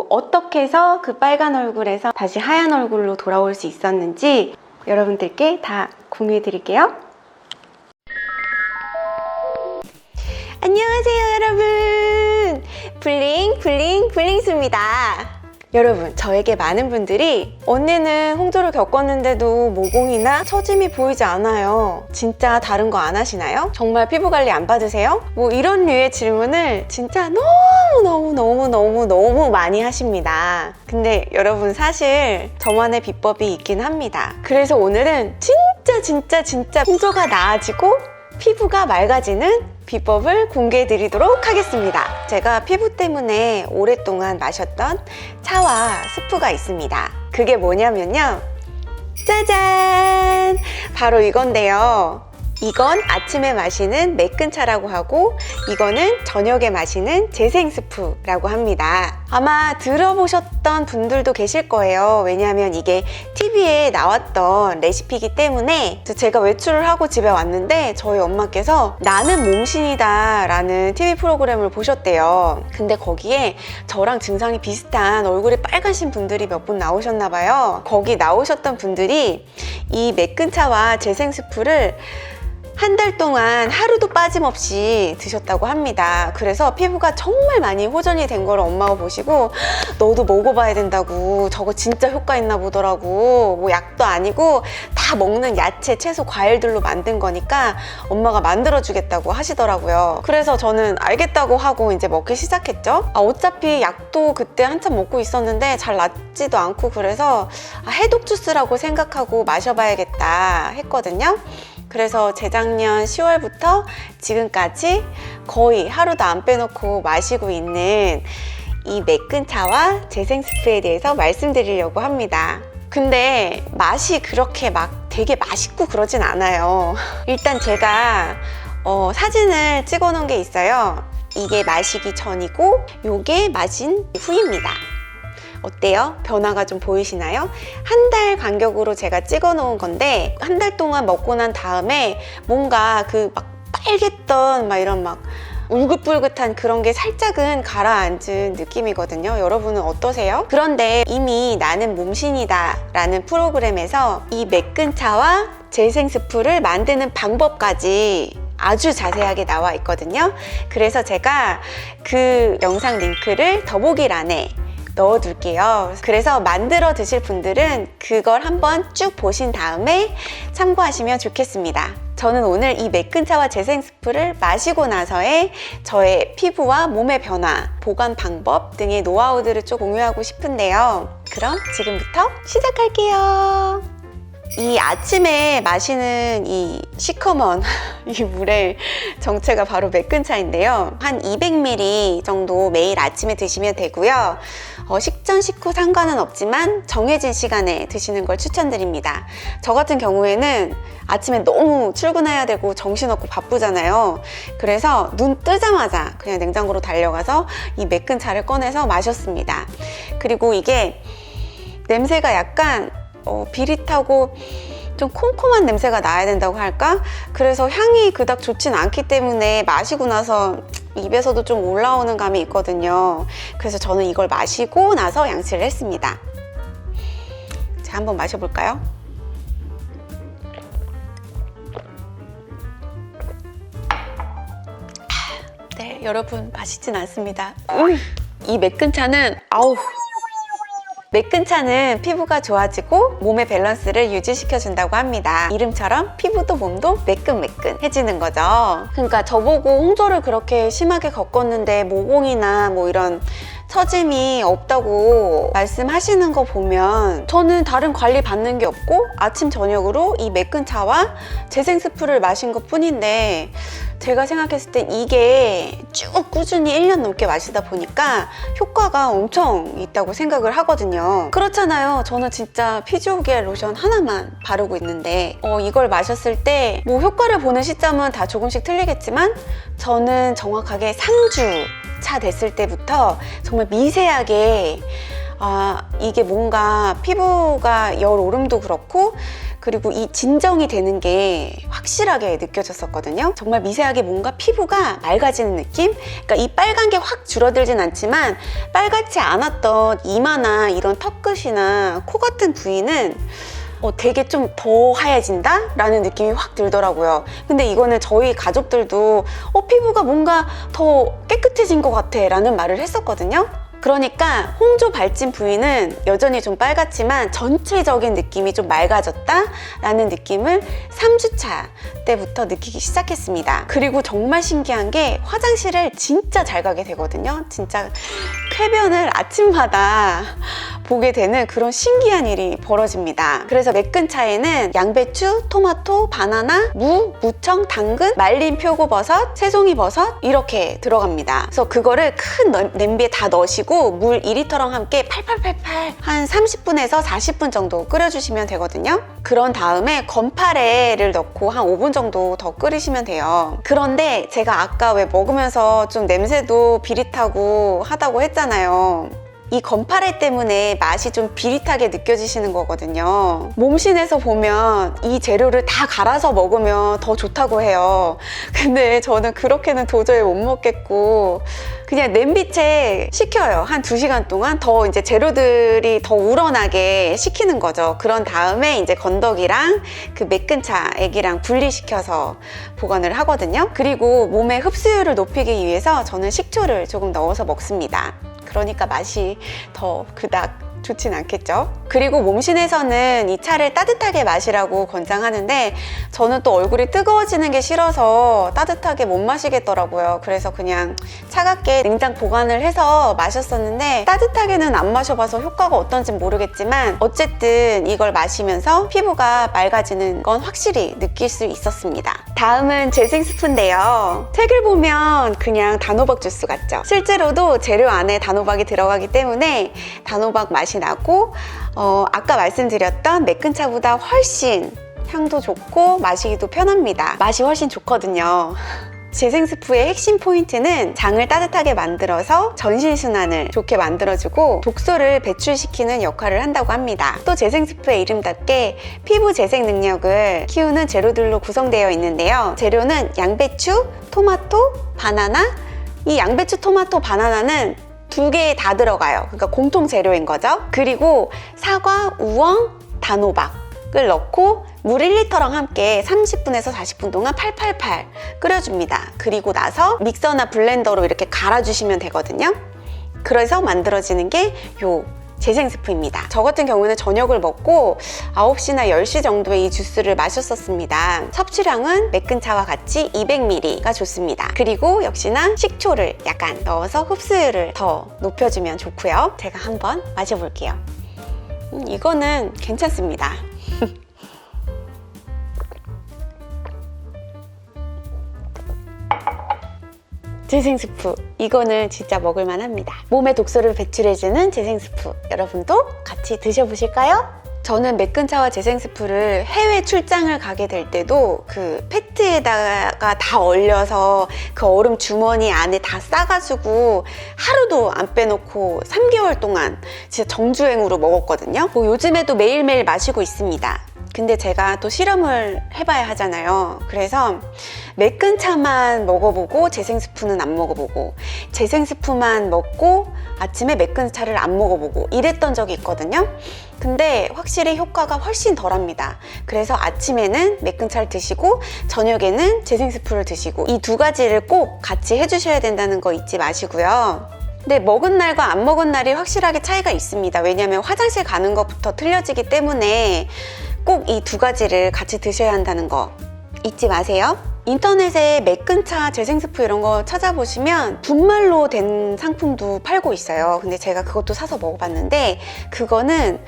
어떻게 해서 그 빨간 얼굴에서 다시 하얀 얼굴로 돌아올 수 있었는지 여러분들께 다 공유해 드릴게요. 안녕하세요 여러분, 블링스입니다. 여러분, 저에게 많은 분들이 언니는 홍조를 겪었는데도 모공이나 처짐이 보이지 않아요. 진짜 다른 거 안 하시나요? 정말 피부 관리 안 받으세요? 뭐 이런 류의 질문을 진짜 너무 많이 하십니다. 근데 여러분, 사실 저만의 비법이 있긴 합니다. 그래서 오늘은 진짜 홍조가 나아지고 피부가 맑아지는 비법을 공개해 드리도록 하겠습니다. 제가 피부 때문에 오랫동안 마셨던 차와 스프가 있습니다. 그게 뭐냐면요, 짜잔! 바로 이건데요. 이건 아침에 마시는 매끈차라고 하고, 이거는 저녁에 마시는 재생 스프라고 합니다. 아마 들어보셨던 분들도 계실 거예요. 왜냐하면 이게 TV에 나왔던 레시피이기 때문에. 제가 외출을 하고 집에 왔는데 저희 엄마께서 나는 몸신이다 라는 TV 프로그램을 보셨대요. 근데 거기에 저랑 증상이 비슷한 얼굴이 빨가신 분들이 몇 분 나오셨나 봐요. 거기 나오셨던 분들이 이 매끈차와 재생 스프를 한 달 동안 하루도 빠짐없이 드셨다고 합니다. 그래서 피부가 정말 많이 호전이 된 걸 엄마가 보시고, 너도 먹어봐야 된다고, 저거 진짜 효과 있나 보더라고, 뭐 약도 아니고 다 먹는 야채, 채소, 과일들로 만든 거니까 엄마가 만들어주겠다고 하시더라고요. 그래서 저는 알겠다고 하고 이제 먹기 시작했죠. 어차피 약도 그때 한참 먹고 있었는데 잘 낫지도 않고, 그래서 해독 주스라고 생각하고 마셔봐야겠다 했거든요. 그래서 재작년 10월부터 지금까지 거의 하루도 안 빼놓고 마시고 있는 이 매끈차와 재생 스프에 대해서 말씀드리려고 합니다. 근데 맛이 그렇게 막 되게 맛있고 그러진 않아요. 일단 제가 사진을 찍어 놓은 게 있어요. 이게 마시기 전이고 요게 마신 후입니다. 어때요? 변화가 좀 보이시나요? 한 달 간격으로 제가 찍어 놓은 건데, 한 달 동안 먹고 난 다음에 뭔가 그 막 빨갰던 막 이런 막 울긋불긋한 그런 게 살짝은 가라앉은 느낌이거든요. 여러분은 어떠세요? 그런데 이미 나는 몸신이다 라는 프로그램에서 이 매끈차와 재생 스프를 만드는 방법까지 아주 자세하게 나와 있거든요. 그래서 제가 그 영상 링크를 더보기란에 넣어둘게요. 그래서 만들어 드실 분들은 그걸 한번 쭉 보신 다음에 참고하시면 좋겠습니다. 저는 오늘 이 매끈차와 재생 스프를 마시고 나서의 저의 피부와 몸의 변화, 보관 방법 등의 노하우들을 좀 공유하고 싶은데요. 그럼 지금부터 시작할게요. 이 아침에 마시는 이 시커먼 이 물의 정체가 바로 매끈차인데요. 한 200ml 정도 매일 아침에 드시면 되고요. 식전 식후 상관은 없지만 정해진 시간에 드시는 걸 추천드립니다. 저 같은 경우에는 아침에 너무 출근해야 되고 정신없고 바쁘잖아요. 그래서 눈 뜨자마자 그냥 냉장고로 달려가서 이 매끈차를 꺼내서 마셨습니다. 그리고 이게 냄새가 약간 비릿하고 좀 콤콤한 냄새가 나야 된다고 할까? 그래서 향이 그닥 좋진 않기 때문에 마시고 나서 입에서도 좀 올라오는 감이 있거든요. 그래서 저는 이걸 마시고 나서 양치를 했습니다. 자, 한번 마셔볼까요? 네, 여러분, 맛있진 않습니다. 이 매끈차는 매끈차는 피부가 좋아지고 몸의 밸런스를 유지시켜준다고 합니다. 이름처럼 피부도 몸도 매끈매끈해지는 거죠. 그러니까 저보고 홍조를 그렇게 심하게 겪었는데 모공이나 뭐 이런 처짐이 없다고 말씀하시는 거 보면 저는 다른 관리 받는 게 없고 아침 저녁으로 이 매끈차와 재생 스프를 마신 것 뿐인데, 제가 생각했을 땐 이게 쭉 꾸준히 1년 넘게 마시다 보니까 효과가 엄청 있다고 생각을 하거든요. 그렇잖아요. 저는 진짜 피지오겔 로션 하나만 바르고 있는데 이걸 마셨을 때 뭐 효과를 보는 시점은 다 조금씩 틀리겠지만 저는 정확하게 3주 차 됐을 때부터 정말 미세하게 이게 뭔가 피부가 열 오름도 그렇고 그리고 이 진정이 되는 게 확실하게 느껴졌었거든요. 정말 미세하게 뭔가 피부가 맑아지는 느낌? 그러니까 이 빨간 게 확 줄어들진 않지만 빨갛지 않았던 이마나 이런 턱끝이나 코 같은 부위는 되게 좀 더 하얘진다? 라는 느낌이 확 들더라고요. 근데 이거는 저희 가족들도 피부가 뭔가 더 깨끗해진 것 같아 라는 말을 했었거든요. 그러니까 홍조 발진 부위는 여전히 좀 빨갛지만 전체적인 느낌이 좀 맑아졌다 라는 느낌을 3주차 때부터 느끼기 시작했습니다. 그리고 정말 신기한 게 화장실을 진짜 잘 가게 되거든요. 진짜 쾌변을 아침마다 보게 되는 그런 신기한 일이 벌어집니다. 그래서 매끈 차에는 양배추, 토마토, 바나나, 무, 무청, 당근, 말린 표고버섯, 새송이버섯 이렇게 들어갑니다. 그래서 그거를 큰 냄비에 다 넣으시고 물 2리터랑 함께 팔팔팔팔 한 30분에서 40분 정도 끓여주시면 되거든요. 그런 다음에 건파래를 넣고 한 5분 정도 더 끓이시면 돼요. 그런데 제가 아까 왜 먹으면서 좀 냄새도 비릿하고 하다고 했잖아요. 이 건파래 때문에 맛이 좀 비릿하게 느껴지시는 거거든요. 몸신에서 보면 이 재료를 다 갈아서 먹으면 더 좋다고 해요. 근데 저는 그렇게는 도저히 못 먹겠고 그냥 냄비채 식혀요. 한 2시간 동안 더 이제 재료들이 더 우러나게 식히는 거죠. 그런 다음에 이제 건더기랑 그 매끈차 액이랑 분리시켜서 보관을 하거든요. 그리고 몸의 흡수율을 높이기 위해서 저는 식초를 조금 넣어서 먹습니다. 그러니까 맛이 더 그닥 좋진 않겠죠. 그리고 몸신에서는 이 차를 따뜻하게 마시라고 권장하는데 저는 또 얼굴이 뜨거워지는 게 싫어서 따뜻하게 못 마시겠더라고요. 그래서 그냥 차갑게 냉장 보관을 해서 마셨었는데 따뜻하게는 안 마셔봐서 효과가 어떤지 모르겠지만 어쨌든 이걸 마시면서 피부가 맑아지는 건 확실히 느낄 수 있었습니다. 다음은 재생 스프인데요. 색을 보면 그냥 단호박 주스 같죠. 실제로도 재료 안에 단호박이 들어가기 때문에 단호박 맛이 나고 아까 말씀드렸던 매끈 차보다 훨씬 향도 좋고 마시기도 편합니다. 맛이 훨씬 좋거든요. 재생 스프의 핵심 포인트는 장을 따뜻하게 만들어서 전신순환을 좋게 만들어주고 독소를 배출시키는 역할을 한다고 합니다. 또 재생 스프의 이름답게 피부 재생 능력을 키우는 재료들로 구성되어 있는데요. 재료는 양배추, 토마토, 바나나. 이 양배추, 토마토, 바나나는 2개 다 들어가요. 그러니까 공통 재료인 거죠. 그리고 사과, 우엉, 단호박을 넣고 물 1리터랑 함께 30분에서 40분 동안 팔팔팔 끓여줍니다. 그리고 나서 믹서나 블렌더로 이렇게 갈아주시면 되거든요. 그래서 만들어지는 게 요 재생 스프입니다. 저 같은 경우는 저녁을 먹고 9시나 10시 정도에 이 주스를 마셨었습니다. 섭취량은 매끈 차와 같이 200ml가 좋습니다. 그리고 역시나 식초를 약간 넣어서 흡수율을 더 높여주면 좋고요. 제가 한번 마셔볼게요. 이거는 괜찮습니다. 재생 스프, 이거는 진짜 먹을만 합니다. 몸의 독소를 배출해주는 재생 스프, 여러분도 같이 드셔보실까요? 저는 매끈 차와 재생 스프를 해외 출장을 가게 될 때도 그 페트에다가 다 얼려서 그 얼음 주머니 안에 다 싸가지고 하루도 안 빼놓고 3개월 동안 진짜 정주행으로 먹었거든요. 요즘에도 매일매일 마시고 있습니다. 근데 제가 또 실험을 해봐야 하잖아요. 그래서 매끈 차만 먹어보고 재생 스프는 안 먹어보고 재생 스프만 먹고 아침에 매끈 차를 안 먹어보고 이랬던 적이 있거든요. 근데 확실히 효과가 훨씬 덜합니다. 그래서 아침에는 매끈 차를 드시고 저녁에는 재생 스프를 드시고 이 2가지를 꼭 같이 해주셔야 된다는 거 잊지 마시고요. 근데 먹은 날과 안 먹은 날이 확실하게 차이가 있습니다. 왜냐면 화장실 가는 것부터 틀려지기 때문에 꼭 이 2가지를 같이 드셔야 한다는 거 잊지 마세요. 인터넷에 매끈차, 재생 스프 이런 거 찾아보시면 분말로 된 상품도 팔고 있어요. 근데 제가 그것도 사서 먹어봤는데 그거는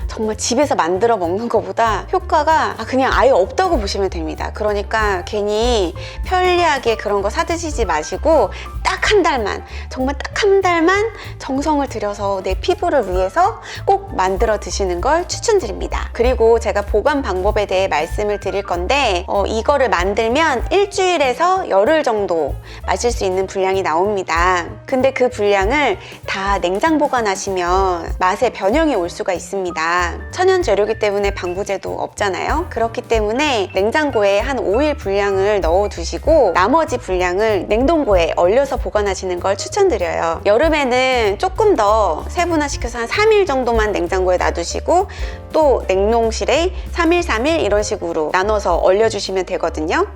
정말 집에서 만들어 먹는 것보다 효과가 그냥 아예 없다고 보시면 됩니다. 그러니까 괜히 편리하게 그런 거 사 드시지 마시고 딱 한 달만, 정말 딱 한 달만 정성을 들여서 내 피부를 위해서 꼭 만들어 드시는 걸 추천드립니다. 그리고 제가 보관 방법에 대해 말씀을 드릴 건데 이거를 만들면 일주일에서 열흘 정도 마실 수 있는 분량이 나옵니다. 근데 그 분량을 다 냉장 보관하시면 맛에 변형이 올 수가 있습니다. 천연 재료이기 때문에 방부제도 없잖아요. 그렇기 때문에 냉장고에 한 5일 분량을 넣어 두시고 나머지 분량을 냉동고에 얼려서 보관하시는 걸 추천드려요. 여름에는 조금 더 세분화시켜서 한 3일 정도만 냉장고에 놔두시고 또 냉동실에 3일, 3일 이런 식으로 나눠서 얼려주시면 되거든요.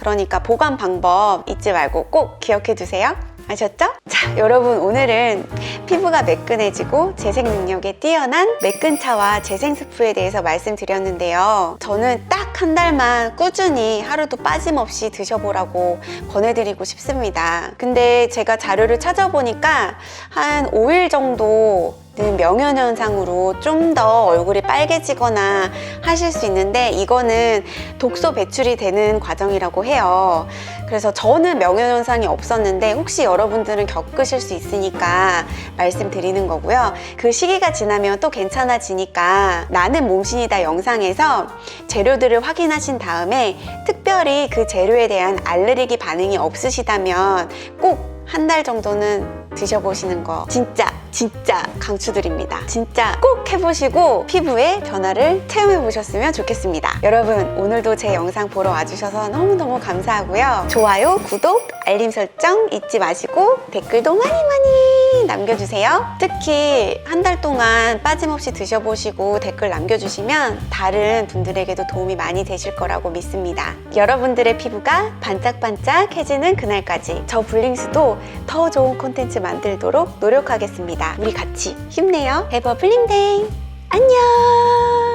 그러니까 보관 방법 잊지 말고 꼭 기억해 두세요. 아셨죠? 자, 여러분, 오늘은 피부가 매끈해지고 재생 능력에 뛰어난 매끈차와 재생 스프에 대해서 말씀드렸는데요. 저는 딱 한 달만 꾸준히 하루도 빠짐없이 드셔보라고 권해드리고 싶습니다. 근데 제가 자료를 찾아보니까 한 5일 정도 명현현상으로 좀 더 얼굴이 빨개지거나 하실 수 있는데 이거는 독소 배출이 되는 과정이라고 해요. 그래서 저는 명현현상이 없었는데 혹시 여러분들은 겪으실 수 있으니까 말씀드리는 거고요. 그 시기가 지나면 또 괜찮아지니까 나는 몸신이다 영상에서 재료들을 확인하신 다음에 특별히 그 재료에 대한 알레르기 반응이 없으시다면 꼭 한 달 정도는 드셔보시는 거 진짜 강추드립니다. 진짜 꼭 해보시고 피부에 변화를 체험해 보셨으면 좋겠습니다. 여러분, 오늘도 제 영상 보러 와주셔서 너무너무 감사하고요. 좋아요, 구독, 알림 설정 잊지 마시고 댓글도 많이 남겨주세요. 특히 한 달 동안 빠짐없이 드셔보시고 댓글 남겨주시면 다른 분들에게도 도움이 많이 되실 거라고 믿습니다. 여러분들의 피부가 반짝반짝해지는 그날까지 저 블링스도 더 좋은 콘텐츠 만들도록 노력하겠습니다. 우리 같이 힘내요. Have a bling day. 안녕.